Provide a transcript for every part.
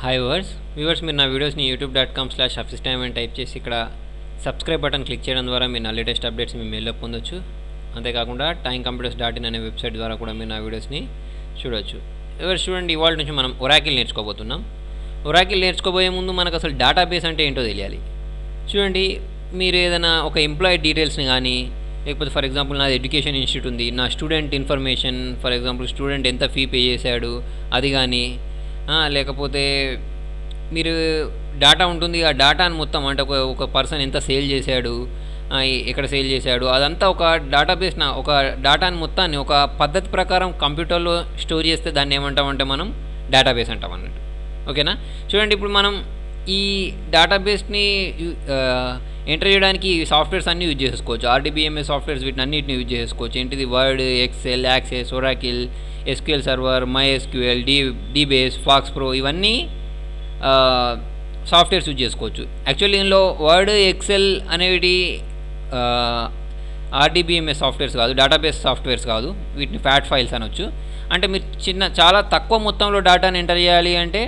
Hi viewers మీరు నా వీడియోస్ని youtube.com/officetime అని టైప్ చేసి ఇక్కడ సబ్స్క్రైబ్ బటన్ క్లిక్ చేయడం ద్వారా మీరు నా లేటెస్ట్ అప్డేట్స్ మీ మెయిల్లో పొందొచ్చు. అంతేకాకుండా timecomputers.in అనే వెబ్సైట్ ద్వారా కూడా మీరు నా వీడియోస్ని చూడొచ్చు. వ్యూవర్స్ చూడండి, ఇవాళ నుంచి మనం ఒరాకిల్ నేర్చుకోబోతున్నాం. ఒరాకిల్ నేర్చుకోబోయే ముందు మనకు అసలు డేటాబేస్ అంటే ఏంటో తెలియాలి. చూడండి, మీరు ఏదైనా ఒక ఎంప్లాయీ డీటెయిల్స్ని కానీ, లేకపోతే ఫర్ ఎగ్జాంపుల్ నాది ఎడ్యుకేషన్ ఇన్స్టిట్యూట్ ఉంది, నా student information, for example student ఎంత ఫీ పే చేశాడు అది కానీ, లేకపోతే మీరు డేటా ఉంటుంది, ఆ డేటాను మొత్తం అంటే ఒక పర్సన్ ఎంత సేల్ చేశాడు, ఎక్కడ సేల్ చేశాడు, అదంతా ఒక డేటాబేస్ ఒక డేటాని మొత్తాన్ని ఒక పద్ధతి ప్రకారం కంప్యూటర్లో స్టోర్ చేస్తే దాన్ని ఏమంటామంటే మనం డేటాబేస్ అంటాం అన్నట్టు. ఓకేనా? చూడండి, ఇప్పుడు మనం ఈ డేటాబేస్ని ఎంటర్ చేయడానికి సాఫ్ట్వేర్స్ అన్నీ యూజ్ చేసుకోవచ్చు. RDBMS సాఫ్ట్వేర్స్ వీటిని అన్నిటిని యూజ్ చేసుకోవచ్చు. ఏంటిది? Word, Excel, Access, Oracle, SQL server, MySQL, DBase, FoxPro, ఇవన్నీ సాఫ్ట్వేర్స్ యూజ్ చేసుకోవచ్చు. యాక్చువల్లీ దీనిలో వర్డ్, ఎక్సెల్ అనేవి RDBMS సాఫ్ట్వేర్స్ కాదు, డేటాబేస్ సాఫ్ట్వేర్స్ కాదు, వీటిని ఫ్యాట్ ఫైల్స్ అనొచ్చు. అంటే మీరు చాలా తక్కువ మొత్తంలో డేటాని ఎంటర్ చేయాలి అంటే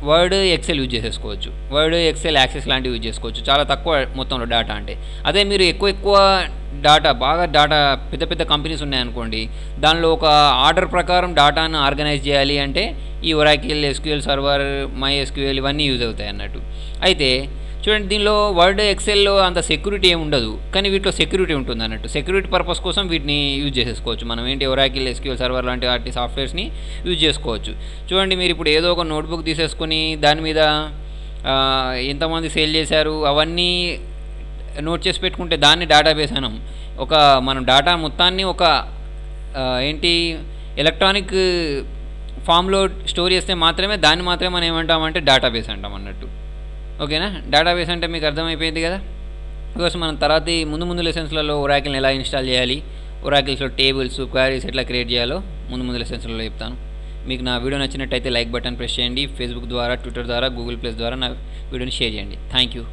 వర్డ్, ఎక్సెల్ యూజ్ చేసేసుకోవచ్చు. వర్డ్, ఎక్సెల్, యాక్సెస్ లాంటివి యూజ్ చేసుకోవచ్చు చాలా తక్కువ మొత్తంలో డేటా అంటే. అదే మీరు ఎక్కువ డేటా, బాగా డేటా, పెద్ద కంపెనీస్ ఉన్నాయనుకోండి, దానిలో ఒక ఆర్డర్ ప్రకారం డేటాను ఆర్గనైజ్ చేయాలి అంటే ఈ ఒరాకిల్, SQL సర్వర్, MySQL ఇవన్నీ యూజ్ అవుతాయి అన్నట్టు. అయితే చూడండి, దీనిలో వర్డ్, ఎక్సెల్లో అంత సెక్యూరిటీ ఏమి ఉండదు, కానీ వీటిలో సెక్యూరిటీ ఉంటుంది అన్నట్టు. సెక్యూరిటీ పర్పస్ కోసం వీటిని యూజ్ చేసేసుకోవచ్చు. మనం ఏంటి ఒరాకిల్, SQL సర్వర్ లాంటి వాటి సాఫ్ట్వేర్స్ని యూజ్ చేసుకోవచ్చు. చూడండి, మీరు ఇప్పుడు ఏదో ఒక నోట్బుక్ తీసేసుకొని దాని మీద ఎంతమంది సేల్ చేశారు అవన్నీ నోట్ చేసి పెట్టుకుంటే దాన్ని డేటాబేస్ అనం. మనం డేటా మొత్తాన్ని ఒక ఎలక్ట్రానిక్ ఫామ్లో స్టోర్ చేస్తే దాన్ని మాత్రమే మనం ఏమంటామంటే డేటాబేస్ అంటాం అన్నట్టు. ఓకేనా? డేటాబేస్ అంటే మీకు అర్థమైపోయింది కదా. బికాస్ మనం తర్వాత ముందు లెసన్స్లలో ఒరాకిల్ని ఎలా ఇన్స్టాల్ చేయాలి, ఒరాకిల్స్లో టేబుల్స్, క్వైరీస్ ఎట్లా క్రియేట్ చేయాలో ముందు లెసన్స్లలో చెప్తాను. మీకు నా వీడియో నచ్చినట్టయితే లైక్ బటన్ ప్రెస్ చేయండి. ఫేస్బుక్ ద్వారా, ట్విట్టర్ ద్వారా, గూగుల్ ప్లస్ ద్వారా నా వీడియోని షేర్ చేయండి. Thank you.